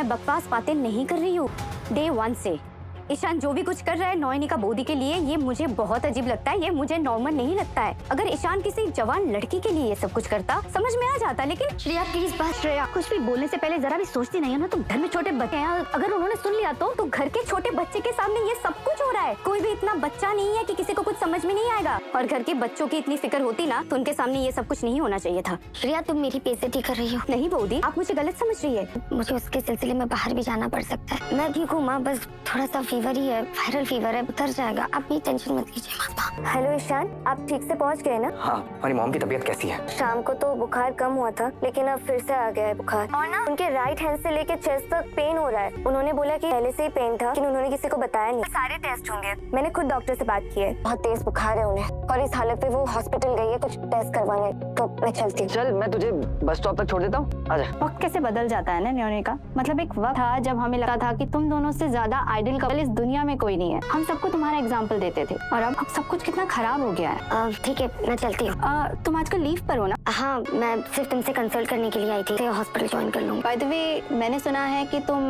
मैं बकवास बातें नहीं कर रही हूँ। डे 1 से ईशान जो भी कुछ कर रहा है नौनिका का बोदी के लिए, ये मुझे बहुत अजीब लगता है, ये मुझे नॉर्मल नहीं लगता है। अगर ईशान किसी जवान लड़की के लिए ये सब कुछ करता समझ में आ जाता, लेकिन श्रेया प्लीज बस, श्रेया कुछ भी बोलने से पहले जरा भी सोचती नहीं है ना तुम। घर में छोटे बच्चे हैं, अगर उन्होंने सुन लिया तो घर के छोटे बच्चे के सामने ये सब कुछ हो रहा है। कोई भी इतना बच्चा नहीं है कि किसी को कुछ समझ में नहीं आएगा, और घर के बच्चों की इतनी फिक्र होती ना तो उनके सामने ये सब कुछ नहीं होना चाहिए था। श्रेया तुम मेरी बेइज्जती कर रही हो। नहीं बोदी, आप मुझे गलत समझ रही है। मुझे उसके सिलसिले में बाहर भी जाना पड़ सकता है। मैं ठीक हूँ माँ, बस थोड़ा सा फीवर ही है, वायरल फीवर है, उतर जाएगा, आप भी टेंशन मत कीजिए माँ। हेलो ईशान, आप ठीक से पहुंच गए ना? हाँ, हमारी मॉम की तबीयत कैसी है? शाम को तो बुखार कम हुआ था, लेकिन अब फिर से आ गया है बुखार, और ना उनके राइट हैंड से लेके चेस्ट तक पेन हो रहा है। उन्होंने बोला कि पहले से ही पेन था, लेकिन उन्होंने किसी को बताया नहीं। सारे टेस्ट होंगे, मैंने खुद डॉक्टर से बात की है। बहुत तेज बुखार है उन्हें, और इस हालत पे वो हॉस्पिटल गई है कुछ टेस्ट करवाने। तो मैं चलती हूँ। चल, मैं तुझे बस स्टॉप तक छोड़ देता हूँ, आजा। वक्त कैसे बदल जाता है ना न्योनिका। मतलब एक वक्त था जब हमें लगता था कि तुम दोनों से ज्यादा आइडियल कपल इस दुनिया में कोई नहीं है। हम सबको तुम्हारा एग्जाम्पल देते थे, और अब सब कुछ कितना खराब हो गया है। ठीक है, मैं चलती हूँ। तुम आजकल लीव पर हो ना? हाँ, मैं सिर्फ तुमसे कंसल्ट करने के लिए आई थी, हॉस्पिटल ज्वाइन कर लूँगी। बाय द वे, मैंने सुना है कि तुम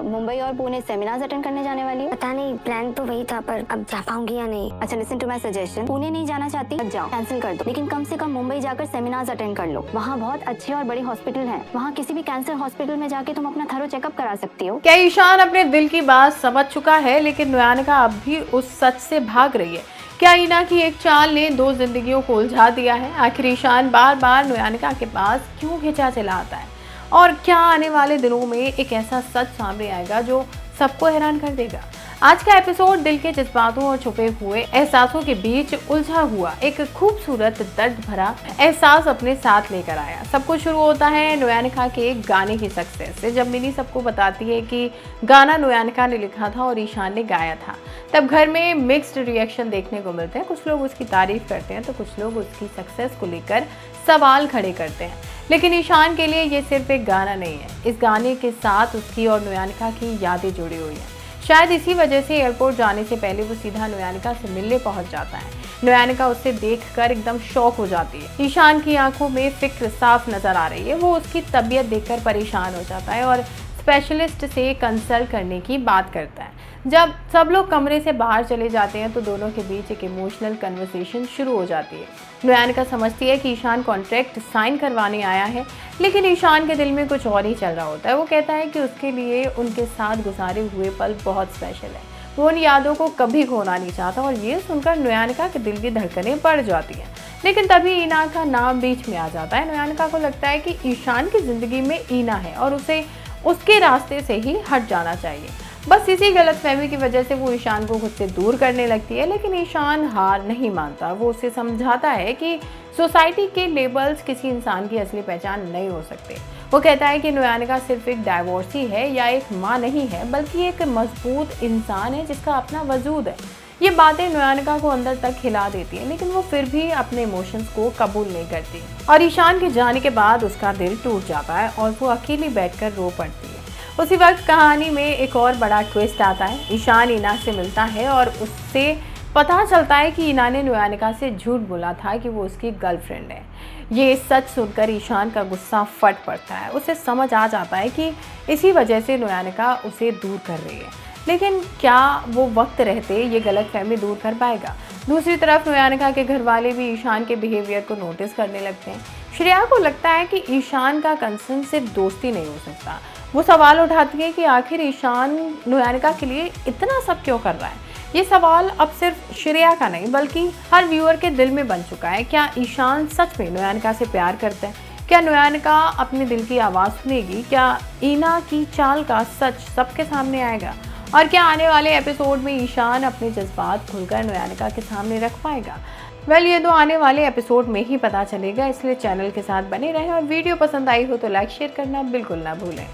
मुंबई और पुणे सेमिनार्स अटेंड करने जाने वाली हो। पता नहीं, प्लान तो वही था, पर अब जा पाऊंगी या नहीं। अच्छा, listen to my suggestion, Pune नहीं जाना चाहती मत जाओ, कैंसिल कर दो, लेकिन कम से कम मुंबई जाकर सेमिनार्स अटेंड कर लो। वहाँ बहुत अच्छे और बड़े हॉस्पिटल हैं। वहाँ किसी भी कैंसर हॉस्पिटल में जाके तुम अपना थरो चेकअप करा सकती हो। क्या ईशान अपने दिल की बात समझ चुका है, लेकिन नुयानिका अब भी उस सच से भाग रही है? क्या ईना की एक चाल ने 2 जिंदगियों को उलझा दिया है? आखिर ईशान बार बार नुयानिका के पास क्यों खिंचा चला आता है? और क्या आने वाले दिनों में एक ऐसा सच सामने आएगा जो सबको हैरान कर देगा? आज का एपिसोड दिल के जज्बातों और छुपे हुए एहसासों के बीच उलझा हुआ एक खूबसूरत दर्द भरा एहसास अपने साथ लेकर आया। सब कुछ शुरू होता है नुयानिका के एक गाने की सक्सेस से। जब मिनी सबको बताती है कि गाना नुयानिका ने लिखा था और ईशान ने गाया था, तब घर में मिक्स्ड रिएक्शन देखने को मिलते हैं। कुछ लोग उसकी तारीफ करते हैं तो कुछ लोग उसकी सक्सेस को लेकर सवाल खड़े करते हैं। लेकिन ईशान के लिए ये सिर्फ एक गाना नहीं है, इस गाने के साथ उसकी और नुयानिका की यादें जुड़ी हुई हैं। शायद इसी वजह से एयरपोर्ट जाने से पहले वो सीधा नुयानिका से मिलने पहुंच जाता है। नुयानिका उसे देखकर एकदम शॉक हो जाती है। ईशान की आंखों में फिक्र साफ नजर आ रही है। वो उसकी तबीयत देखकर परेशान हो जाता है और स्पेशलिस्ट से कंसल्ट करने की बात करता है। जब सब लोग कमरे से बाहर चले जाते हैं तो दोनों के बीच एक इमोशनल कन्वर्सेशन शुरू हो जाती है। नुयानिका समझती है कि ईशान कॉन्ट्रैक्ट साइन करवाने आया है, लेकिन ईशान के दिल में कुछ और ही चल रहा होता है। वो कहता है कि उसके लिए उनके साथ गुजारे हुए पल बहुत स्पेशल है। वो उन यादों को कभी खोना नहीं चाहता, और ये सुनकर नुयानिका के दिल की धड़कनें बढ़ जाती हैं। लेकिन तभी ईना का नाम बीच में आ जाता है। नुयानिका को लगता है कि ईशान की ज़िंदगी में ईना है और उसे उसके रास्ते से ही हट जाना चाहिए। बस इसी गलतफहमी की वजह से वो ईशान को खुद से दूर करने लगती है। लेकिन ईशान हार नहीं मानता। वो उसे समझाता है कि सोसाइटी के लेबल्स किसी इंसान की असली पहचान नहीं हो सकते। वो कहता है कि नुयानिका सिर्फ एक डाइवोर्सी है या एक माँ नहीं है, बल्कि एक मजबूत इंसान है जिसका अपना वजूद है। ये बातें नुयानिका को अंदर तक हिला देती है, लेकिन वो फिर भी अपने इमोशंस को कबूल नहीं करती। और ईशान के जाने के बाद उसका दिल टूट जाता है और वो अकेली बैठकर रो पड़ती है। उसी वक्त कहानी में एक और बड़ा ट्विस्ट आता है। ईशान ईना से मिलता है और उससे पता चलता है कि ईना ने नुयानिका से झूठ बोला था कि वो उसकी गर्लफ्रेंड है। ये सच सुनकर ईशान का गुस्सा फट पड़ता है। उसे समझ आ जाता है कि इसी वजह से नुयानिका उसे दूर कर रही है। लेकिन क्या वो वक्त रहते ये गलतफहमी दूर कर पाएगा? दूसरी तरफ नुयानिका के घर वाले भी ईशान के बिहेवियर को नोटिस करने लगते हैं। श्रेया को लगता है कि ईशान का कंसर्न सिर्फ दोस्ती नहीं हो सकता। वो सवाल उठाती है कि आखिर ईशान नुयानिका के लिए इतना सब क्यों कर रहा है। ये सवाल अब सिर्फ श्रेया का नहीं बल्कि हर व्यूअर के दिल में बन चुका है। क्या ईशान सच में नुयानिका से प्यार करते हैं? क्या नुयानिका अपने दिल की आवाज़ सुनेगी? क्या ईना की चाल का सच सबके सामने आएगा? और क्या आने वाले एपिसोड में ईशान अपने जज्बात खुलकर नुयानिका के सामने रख पाएगा? ये तो आने वाले एपिसोड में ही पता चलेगा। इसलिए चैनल के साथ बने रहें और वीडियो पसंद आई हो तो लाइक शेयर करना बिल्कुल ना भूलें।